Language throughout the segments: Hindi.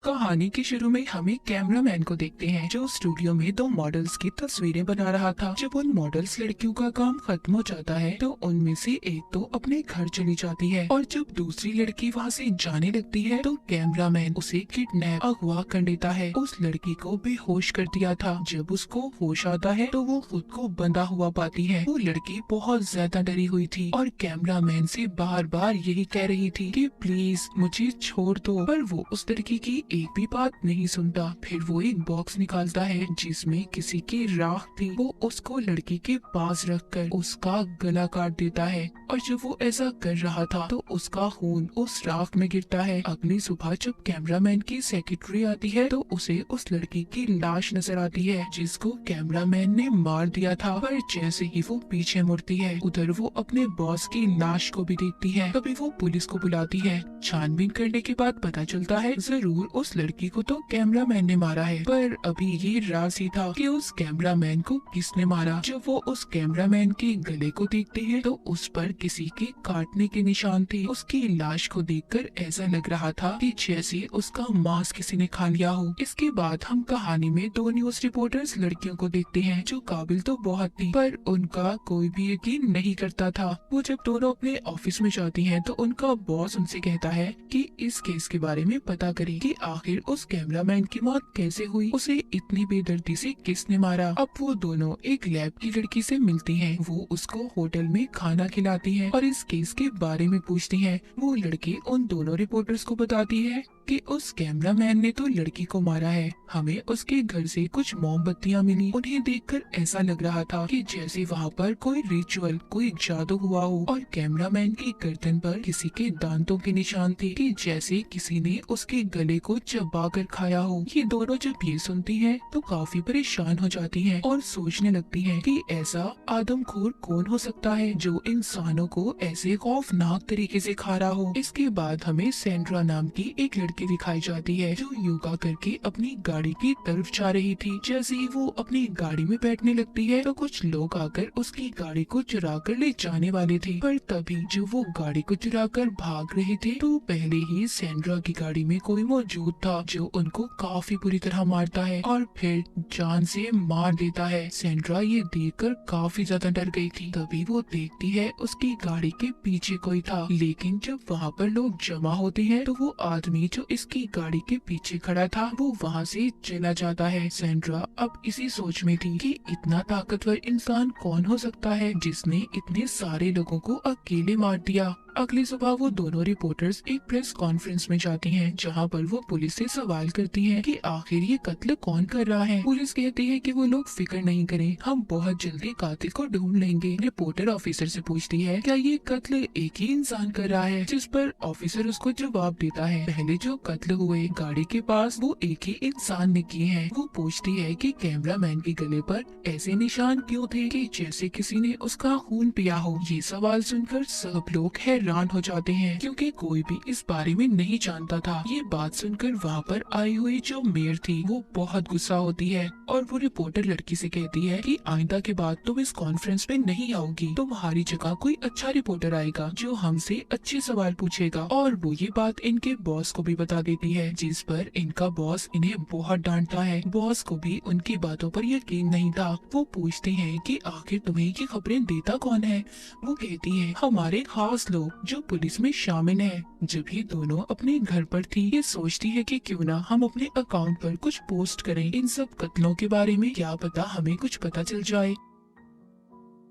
कहानी के शुरू में हम एक कैमरामैन को देखते हैं जो स्टूडियो में दो मॉडल्स की तस्वीरें बना रहा था। जब उन मॉडल्स लड़कियों का काम खत्म हो जाता है तो उनमें से एक तो अपने घर चली जाती है और जब दूसरी लड़की वहाँ से जाने लगती है तो कैमरामैन उसे किडनैप अगवा कर लेता है। उस लड़की को बेहोश कर दिया था। जब उसको होश आता है तो वो खुद को बंधा हुआ पाती है। वो लड़की बहुत ज्यादा डरी हुई थी और कैमरामैन से बार बार यही कह रही थी कि प्लीज मुझे छोड़ दो, पर वो उस लड़की की एक भी बात नहीं सुनता। फिर वो एक बॉक्स निकालता है जिसमें किसी की राख थी। वो उसको लड़की के पास रखकर उसका गला काट देता है और जब वो ऐसा कर रहा था तो उसका खून उस राख में गिरता है। अगली सुबह जब कैमरामैन की सेक्रेटरी आती है तो उसे उस लड़की की लाश नजर आती है जिसको कैमरामैन ने मार दिया था। पर जैसे ही वो पीछे मुड़ती है उधर वो अपने बॉस की लाश को भी देखती है। तभी वो पुलिस को बुलाती है। छानबीन करने के बाद पता चलता है जरूर उस लड़की को तो कैमरामैन ने मारा है, पर अभी ये राज ही था कि उस कैमरामैन को किसने मारा। जब वो उस कैमरामैन के गले को देखते हैं तो उस पर किसी के काटने के निशान थे। उसकी लाश को देखकर ऐसा लग रहा था कि जैसे उसका मांस किसी ने खा लिया हो। इसके बाद हम कहानी में दो न्यूज रिपोर्टर्स लड़कियों को देखते हैं जो काबिल तो बहुत थी पर उनका कोई भी यकीन नहीं करता था। वो जब दोनों अपने ऑफिस में जाती हैं तो उनका बॉस उनसे कहता है कि इस केस के बारे में पता करें कि आखिर उस कैमरामैन की मौत कैसे हुई, उसे इतनी बेदर्दी से किसने मारा। अब वो दोनों एक लैब की लड़की से मिलती हैं। वो उसको होटल में खाना खिलाती है और इस केस के बारे में पूछती है। वो लड़की उन दोनों रिपोर्टर्स को बताती है कि उस कैमरामैन ने तो लड़की को मारा है। हमें उसके घर से कुछ मोमबत्तियां मिली। उन्हें देखकर ऐसा लग रहा था कि जैसे वहाँ पर कोई रिचुअल, कोई जादू हुआ हो और कैमरामैन की गर्दन पर किसी के दांतों के निशान थे कि जैसे किसी ने उसके गले को चबा कर खाया हो। ये दोनों जब ये सुनती हैं तो काफी परेशान हो जाती हैं और सोचने लगती हैं कि ऐसा आदमखोर कौन हो सकता है जो इंसानों को ऐसे खौफनाक तरीके से खा रहा हो। इसके बाद हमें सेंड्रा नाम की एक लड़की दिखाई जाती है जो योगा करके अपनी गाड़ी की तरफ जा रही थी। जैसे ही वो अपनी गाड़ी में बैठने लगती है तो कुछ लोग आकर उसकी गाड़ी को चुरा कर ले जाने वाले थे, पर तभी जो वो गाड़ी को चुरा कर भाग रहे थे तो पहले ही सेंड्रा की गाड़ी में कोई मौजूद था जो उनको काफी बुरी तरह मारता है और फिर जान से मार देता है। सेंड्रा ये देखकर काफी ज्यादा डर गई थी। तभी वो देखती है उसकी गाड़ी के पीछे कोई था, लेकिन जब वहाँ पर लोग जमा होते हैं तो वो आदमी जो इसकी गाड़ी के पीछे खड़ा था वो वहाँ से चला जाता है। सेंड्रा अब इसी सोच में थी कि इतना ताकतवर इंसान कौन हो सकता है जिसने इतने सारे लोगों को अकेले मार दिया। अगली सुबह वो दोनों रिपोर्टर्स एक प्रेस कॉन्फ्रेंस में जाती हैं जहां पर वो पुलिस से सवाल करती हैं कि आखिर ये कत्ल कौन कर रहा है। पुलिस कहती है कि वो लोग फिक्र नहीं करें, हम बहुत जल्दी कातिल को ढूंढ लेंगे। रिपोर्टर ऑफिसर से पूछती है क्या ये कत्ल एक ही इंसान कर रहा है, जिस पर ऑफिसर उसको जवाब देता है पहले जो कत्ल हुए गाड़ी के पास वो एक ही इंसान ने किए हैं। वो पूछती है कि कैमरामैन के गले पर ऐसे निशान क्यों थे कि जैसे किसी ने उसका खून पिया हो। ये सवाल सुनकर सब लोग हैरान हो जाते हैं क्योंकि कोई भी इस बारे में नहीं जानता था। ये बात सुनकर वहाँ पर आई हुई जो मेयर थी वो बहुत गुस्सा होती है और वो रिपोर्टर लड़की से कहती है कि आइंदा के बाद तुम इस कॉन्फ्रेंस में नहीं आओगी, तुम्हारी जगह कोई अच्छा रिपोर्टर आएगा जो हमसे अच्छे सवाल पूछेगा। और वो ये बात इनके बॉस को भी बता देती है, जिस पर इनका बॉस इन्हें बहुत डांटता है। बॉस को भी उनकी बातों पर यकीन नहीं था। वो पूछते हैं कि आखिर तुम्हें ये खबरें देता कौन है। वो कहती है हमारे खास लोग जो पुलिस में शामिल हैं। जब ये दोनों अपने घर पर थी ये सोचती है कि क्यों ना हम अपने अकाउंट पर कुछ पोस्ट करें इन सब कत्लों के बारे में, क्या पता हमें कुछ पता चल जाए।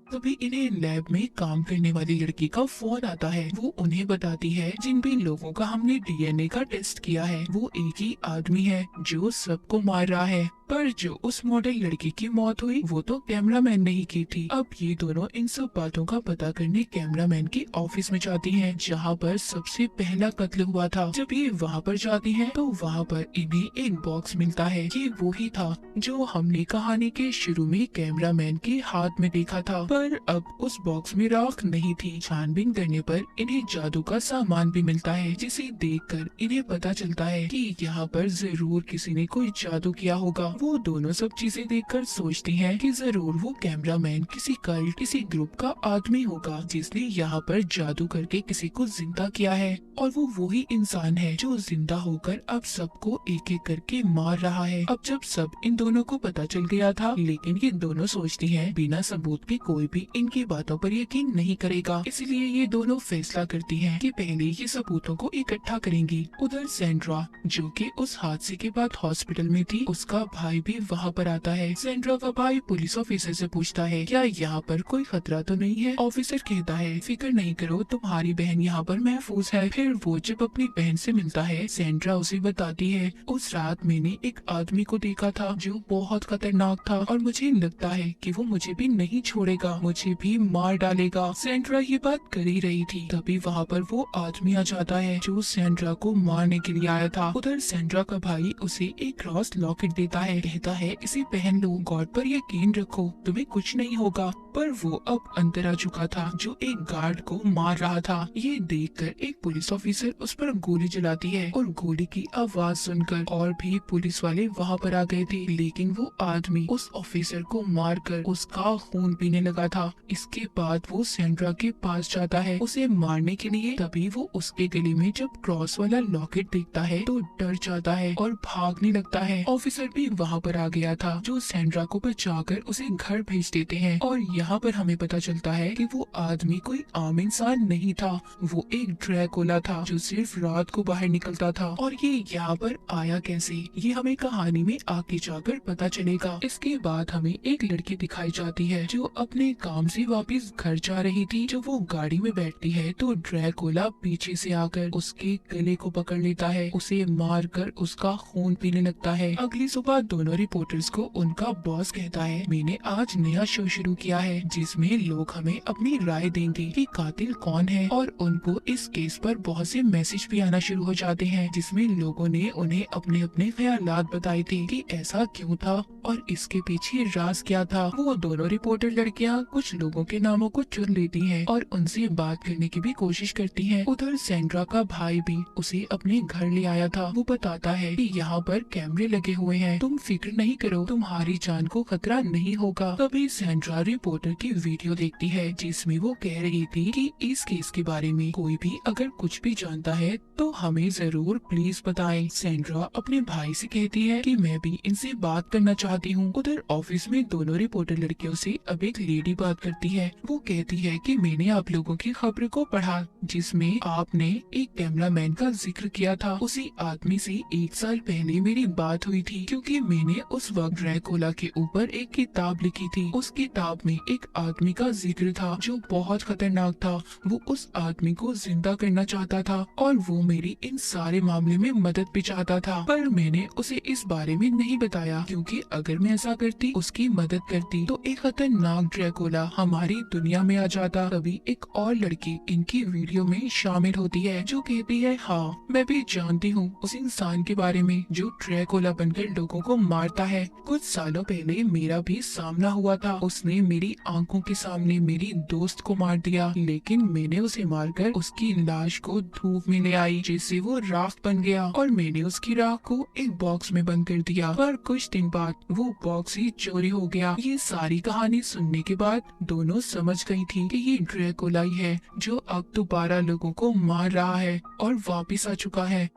तभी इन्हें लैब में काम करने वाली लड़की का फोन आता है। वो उन्हें बताती है जिन भी लोगों का हमने डीएनए का टेस्ट किया है वो एक ही आदमी है जो सबको मार रहा है, पर जो उस मॉडल लड़की की मौत हुई वो तो कैमरामैन ने ही की थी। अब ये दोनों इन सब बातों का पता करने कैमरामैन के ऑफिस में जाती हैं जहाँ पर सबसे पहला कत्ल हुआ था। जब ये वहाँ पर जाती हैं तो वहाँ पर इन्हें एक बॉक्स मिलता है। ये वो ही था जो हमने कहानी के शुरू में कैमरामैन के हाथ में देखा था, पर अब उस बॉक्स में राख नहीं थी। छानबीन करने पर इन्हें जादू का सामान भी मिलता है जिसे देखकर इन्हें पता चलता है कि यहाँ पर जरूर किसी ने कोई जादू किया होगा। वो दोनों सब चीजें देखकर सोचती हैं कि जरूर वो कैमरामैन किसी कल्ट, किसी ग्रुप का आदमी होगा जिसने यहाँ पर जादू करके किसी को जिंदा किया है, और वो वही इंसान है जो जिंदा होकर अब सबको एक एक करके मार रहा है। अब जब सब इन दोनों को पता चल गया था, लेकिन ये दोनों सोचती हैं बिना सबूत के कोई भी इनकी बातों पर यकीन नहीं करेगा, इसलिए ये दोनों फैसला करती हैं कि पहले ये सबूतों को इकट्ठा करेंगी। उधर सेंड्रा, जो कि उस हादसे के बाद हॉस्पिटल में थी, उसका भाई भी वहाँ पर आता है। सेंड्रा का भाई पुलिस ऑफिसर से पूछता है क्या यहाँ पर कोई खतरा तो नहीं है। ऑफिसर कहता है फिक्र नहीं करो, तुम्हारी बहन यहाँ पर महफूज है। फिर वो जब अपनी बहन से मिलता है, सेंड्रा उसे बताती है उस रात मैंने एक आदमी को देखा था जो बहुत खतरनाक था, और मुझे लगता है कि वो मुझे भी नहीं छोड़ेगा, मुझे भी मार डालेगा। सेंड्रा ये बात कर ही रही थी, तभी वहाँ पर वो आदमी आ जाता है जो सेंड्रा को मारने के लिए आया था। उधर सेंड्रा का भाई उसे एक क्रॉस लॉकेट देता है, कहता है इसे पहन लो, गॉड पर यकीन रखो, तुम्हें कुछ नहीं होगा। पर वो अब अंदर आ चुका था जो एक गार्ड को मार रहा था। ये देखकर एक पुलिस ऑफिसर उस पर गोली चलाती है, और गोली की आवाज सुनकर और भी पुलिस वाले वहाँ पर आ गए थे, लेकिन वो आदमी उस ऑफिसर को मारकर उसका खून पीने लगा था। इसके बाद वो सेंड्रा के पास जाता है उसे मारने के लिए, तभी वो उसके गले में जब क्रॉस वाला लॉकेट देखता है तो डर जाता है और भागने लगता है। ऑफिसर भी वहाँ पर आ गया था जो सेंड्रा को बचाकर उसे घर भेज देते हैं, और यहाँ पर हमें पता चलता है कि वो आदमी कोई आम इंसान नहीं था, वो एक ड्रैकुला था जो सिर्फ रात को बाहर निकलता था। और ये यहाँ पर आया कैसे, ये हमें कहानी में आगे जाकर पता चलेगा। इसके बाद हमें एक लड़की दिखाई जाती है जो अपने काम से वापस घर जा रही थी। जब वो गाड़ी में बैठती है तो ड्रैकुला पीछे से आकर उसके गले को पकड़ लेता है, उसे मार कर उसका खून पीने लगता है। अगली सुबह दोनों रिपोर्टर्स को उनका बॉस कहता है मैंने आज नया शो शुरू किया है जिसमें लोग हमें अपनी राय देंगे कि कातिल कौन है, और उनको इस केस पर बहुत से मैसेज भी आना शुरू हो जाते हैं जिसमें लोगों ने उन्हें अपने अपने ख्यालात बताए थे कि ऐसा क्यों था और इसके पीछे राज क्या था। वो दोनों रिपोर्टर लड़कियां कुछ लोगों के नामों को चुन लेती हैं और उनसे बात करने की भी कोशिश करती हैं। उधर सेंड्रा का भाई भी उसे अपने घर ले आया था। वो बताता है कि यहाँ पर कैमरे लगे हुए हैं, तुम फिक्र नहीं करो, तुम्हारी जान को खतरा नहीं होगा। तभी सेंड्रा रिपोर्टर की वीडियो देखती है जिसमें वो कह रही थी कि इस केस के बारे में कोई भी अगर कुछ भी जानता है तो हमें जरूर प्लीज बताएं। सेंड्रा अपने भाई से कहती है कि मैं भी इनसे बात करना चाहती हूँ। उधर ऑफिस में दोनों रिपोर्टर लड़कियों से अब एक लेडी बात करती है। वो कहती है कि मैंने आप लोगों की खबर को पढ़ा जिसमें आपने एक कैमरामैन का जिक्र किया था। उसी आदमी से 1 साल पहले मेरी बात हुई थी क्योंकि मैंने उस वक्त ड्रैकुला के ऊपर एक किताब लिखी थी। उस किताब में एक आदमी का जिक्र था जो बहुत खतरनाक था। वो उस आदमी को जिंदा करना चाहता था और वो मेरी इन सारे मामले में मदद भी चाहता था, पर मैंने उसे इस बारे में नहीं बताया क्योंकि अगर मैं ऐसा करती, उसकी मदद करती, तो एक खतरनाक ड्रैकुला हमारी दुनिया में आ जाता। तभी एक और लड़की इनकी वीडियो में शामिल होती है जो कहती है हाँ मैं भी जानती हूँ उस इंसान के बारे में जो ड्रैकुला बनकर लोगों को मारता है। कुछ सालों पहले मेरा भी सामना हुआ था, उसने मेरी आंखों के सामने मेरी दोस्त को मार दिया, लेकिन मैंने उसे मारकर उसकी लाश को धूप में ले आई जिससे वो राख बन गया और मैंने उसकी राख को एक बॉक्स में बंद कर दिया। पर कुछ दिन बाद वो बॉक्स ही चोरी हो गया। ये सारी कहानी सुनने के बाद दोनों समझ गई थी कि ये ड्रैकुला ही है जो अब दोबारा लोगों को मार रहा है और वापिस आ चुका है।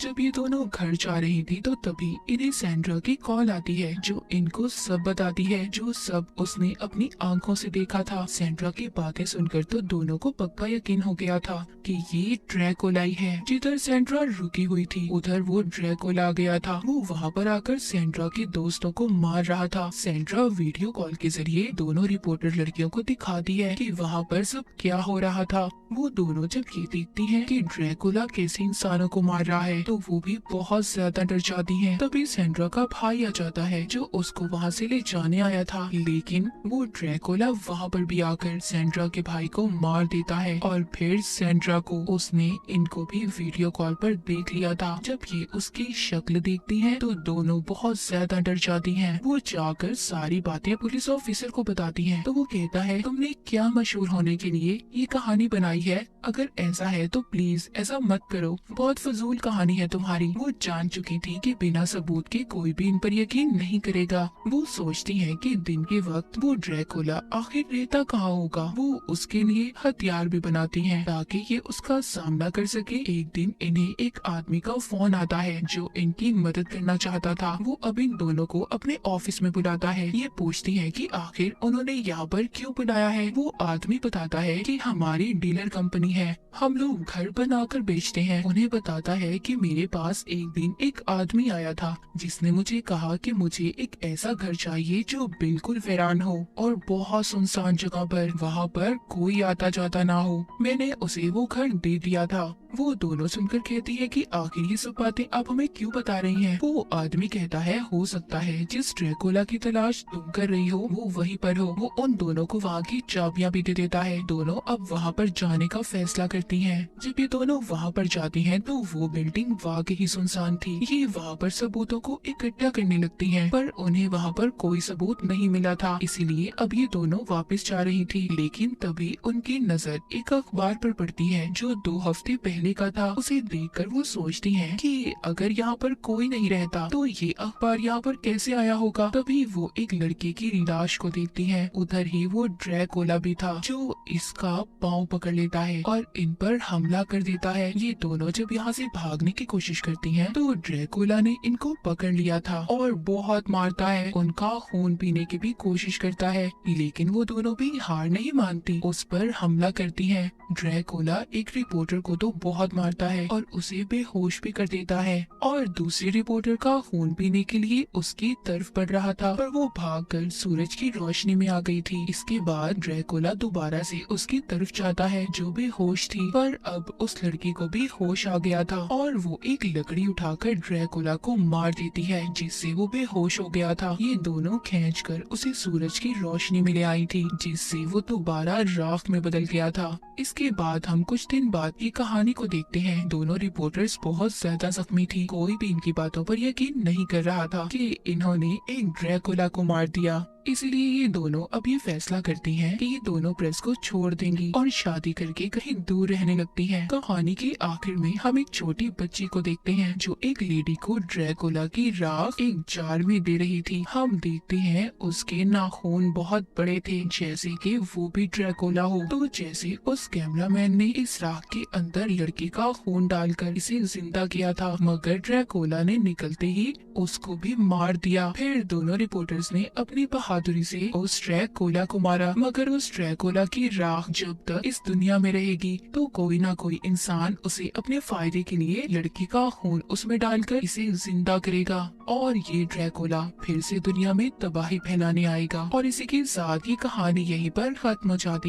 जब ये दोनों घर जा रही थी तो तभी इन्हें सेंड्रा की कॉल आती है जो इनको सब बताती है जो सब उसने अपनी आंखों से देखा था। सेंड्रा की बातें सुनकर तो दोनों को पक्का यकीन हो गया था कि ये ड्रैकुला ही है। जिधर सेंड्रा रुकी हुई थी उधर वो ड्रैकुला आ गया था। वो वहाँ पर आकर सेंड्रा के दोस्तों को मार रहा था। सेंड्रा वीडियो कॉल के जरिए दोनों रिपोर्टर लड़कियों को दिखाती है कि वहाँ पर सब क्या हो रहा था। वो दोनों जब ये देखती हैं कि ड्रैकुला कैसे इंसानों को मार रहा है तो वो भी बहुत ज्यादा डर जाती हैं। तभी सेंड्रा का भाई आ जाता है जो उसको वहाँ से ले जाने आया था, लेकिन वो ड्रैकुला वहाँ पर भी आकर सेंड्रा के भाई को मार देता है और फिर सेंड्रा को उसने इनको भी वीडियो कॉल पर देख लिया था। जब ये उसकी शक्ल देखती हैं तो दोनों बहुत ज्यादा डर जाती हैं। वो जाकर सारी बातें पुलिस ऑफिसर को बताती हैं तो वो कहता है तुमने क्या मशहूर होने के लिए ये कहानी बनाई है, अगर ऐसा है तो प्लीज ऐसा मत करो, बहुत फजूल कहानी है तुम्हारी। वो जान चुकी थी कि बिना सबूत के कोई भी इन पर यकीन नहीं करेगा। वो सोचती है कि दिन के वक्त वो ड्रैकुला आखिर रहता कहाँ होगा। वो उसके लिए हथियार भी बनाती हैं ताकि ये उसका सामना कर सके। एक दिन इन्हें एक आदमी का फोन आता है जो इनकी मदद करना चाहता था। वो अब इन दोनों को अपने ऑफिस में बुलाता है। ये पूछती है कि आखिर उन्होंने यहाँ पर क्यों बुलाया है। वो आदमी बताता है कि हमारी डीलर कंपनी है, हम लोग घर बनाकर बेचते हैं। उन्हें बताता है कि मेरे पास एक दिन एक आदमी आया था जिसने मुझे कहा कि मुझे एक ऐसा घर चाहिए जो बिल्कुल वीरान हो और बहुत सुनसान जगह पर, वहाँ पर कोई आता जाता ना हो। मैंने उसे वो घर दे दिया था। वो दोनों सुनकर कहती है कि आखिर ये सब बातें आप हमें क्यों बता रही हैं? वो आदमी कहता है हो सकता है जिस ड्रैकुला की तलाश तुम कर रही हो वो वहीं पर हो। वो उन दोनों को वहाँ की चाबियां भी दे देता है। दोनों अब वहाँ पर जाने का फैसला करती हैं। जब ये दोनों वहाँ पर जाती हैं तो वो बिल्डिंग वाकई ही सुनसान थी। ये वहाँ पर सबूतों को इकट्ठा करने लगती हैं, पर उन्हें वहाँ पर कोई सबूत नहीं मिला था, इसीलिए अब ये दोनों वापस जा रही थी। लेकिन तभी उनकी नजर एक अखबार पर पड़ती है जो 2 हफ्ते पहले का था। उसे देखकर वो सोचती हैं कि अगर यहाँ पर कोई नहीं रहता तो ये अखबार यहाँ पर कैसे आया होगा। तभी वो एक लड़के की लाश को देखती हैं। उधर ही वो ड्रैकुला भी था जो इसका पाँव पकड़ लेता है और इन पर हमला कर देता है। ये दोनों जब यहाँ से भागने की कोशिश करती हैं तो ड्रैकुला ने इनको पकड़ लिया था और बहुत मारता है। उनका खून पीने की भी कोशिश करता है, लेकिन वो दोनों भी हार नहीं मानती, उस पर हमला करती हैं। ड्रैकुला एक रिपोर्टर को तो बहुत मारता है और उसे बेहोश भी कर देता है और दूसरे रिपोर्टर का खून पीने के लिए उसकी तरफ बढ़ रहा था, पर वो भागकर सूरज की रोशनी में आ गई थी। इसके बाद ड्रैकुला दोबारा से उसकी तरफ जाता है जो बेहोश थी, पर अब उस लड़की को भी होश आ गया था और वो एक लकड़ी उठाकर ड्रैकुला को मार देती है जिससे वो बेहोश हो गया था। ये दोनों खींचकर उसे सूरज की रोशनी में ले आई थी जिससे वो दोबारा राख में बदल गया था। इसके बाद हम कुछ दिन बाद की कहानी को देखते हैं। दोनों रिपोर्टर्स बहुत ज्यादा जख्मी थी। कोई भी इनकी बातों पर यकीन नहीं कर रहा था कि इन्होंने एक ड्रैकुला को मार दिया। इसलिए ये दोनों अब ये फैसला करती हैं कि ये दोनों प्रेस को छोड़ देंगी और शादी करके कहीं दूर रहने लगती हैं। कहानी के आखिर में हम एक छोटी बच्ची को देखते हैं जो एक लेडी को ड्रैकुला की राख एक जार में दे रही थी। हम देखते हैं उसके नाखून बहुत बड़े थे जैसे कि वो भी ड्रैकुला हो। तो जैसे उस कैमरामैन ने इस राख के अंदर लड़की का खून डालकर इसे जिंदा किया था, मगर ड्रैकुला ने निकलते ही उसको भी मार दिया। फिर दोनों रिपोर्टर्स ने अपनी बहादुरी से उस ड्रैकुला को मारा, मगर उस ड्रैकुला की राख जब तक इस दुनिया में रहेगी तो कोई ना कोई इंसान उसे अपने फायदे के लिए लड़की का खून उसमें डालकर इसे जिंदा करेगा और ये ड्रैकुला फिर से दुनिया में तबाही फैलाने आएगा। और इसी के साथ ये कहानी यहीं पर खत्म हो जाती है।